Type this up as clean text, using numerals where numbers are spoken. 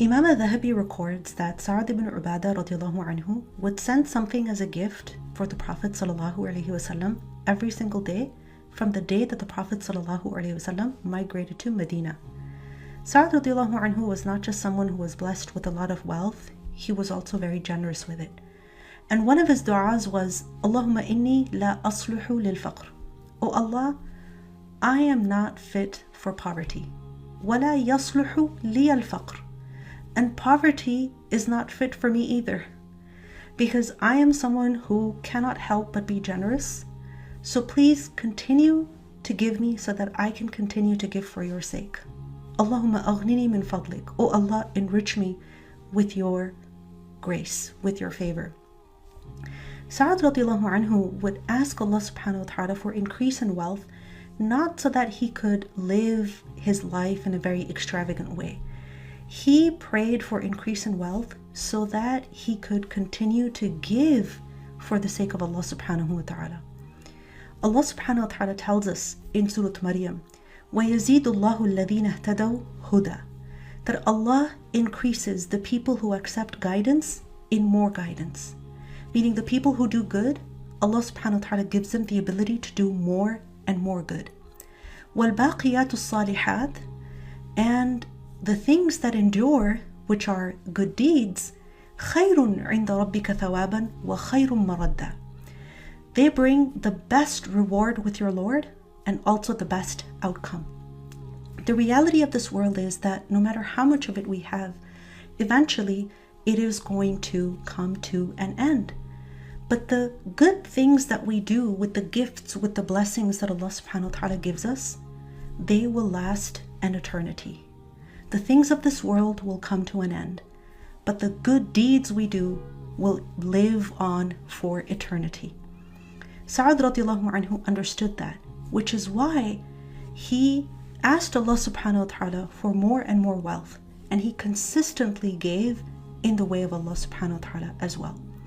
Imam al-Dhahabi records that Saad ibn Ubadah radiallahu anhu would send something as a gift for the Prophet sallallahu alaihi wasallam every single day from the day that the Prophet sallallahu alaihi wasallam migrated to Medina. Saad radiallahu anhu was not just someone who was blessed with a lot of wealth, he was also very generous with it. And one of his du'as was, Allahumma inni la asluhu lil faqr. O Allah, I am not fit for poverty. Wala yasluhu li al faqr. And poverty is not fit for me either, because I am someone who cannot help but be generous. So please continue to give me so that I can continue to give for your sake. Allahumma aghnini min fadlik. O Allah, enrich me with your grace, with your favor. Sa'ad radiallahu anhu would ask Allah subhanahu wa ta'ala for increase in wealth, not so that he could live his life in a very extravagant way. He prayed for increase in wealth so that he could continue to give for the sake of Allah subhanahu wa ta'ala. Allah subhanahu wa ta'ala tells us in Surah Maryam, وَيَزِيدُ اللَّهُ الَّذِينَ اهْتَدَوْا هُدًى, that Allah increases the people who accept guidance in more guidance. Meaning the people who do good, Allah subhanahu wa ta'ala gives them the ability to do more and more good. وَالْبَاقِيَاتُ الصَّالِحَاتِ, and the things that endure, which are good deeds, خَيْرٌ عِنْدَ رَبِّكَ ثَوَابًا وَخَيْرٌ مَرَدًّا, they bring the best reward with your Lord and also the best outcome. The reality of this world is that no matter how much of it we have, eventually it is going to come to an end. But the good things that we do with the gifts, with the blessings that Allah subhanahu wa ta'ala gives us, they will last an eternity. The things of this world will come to an end, but the good deeds we do will live on for eternity. Sa'ad radiallahu anhu understood that, which is why he asked Allah subhanahu wa ta'ala for more and more wealth, and he consistently gave in the way of Allah subhanahu wa ta'ala as well.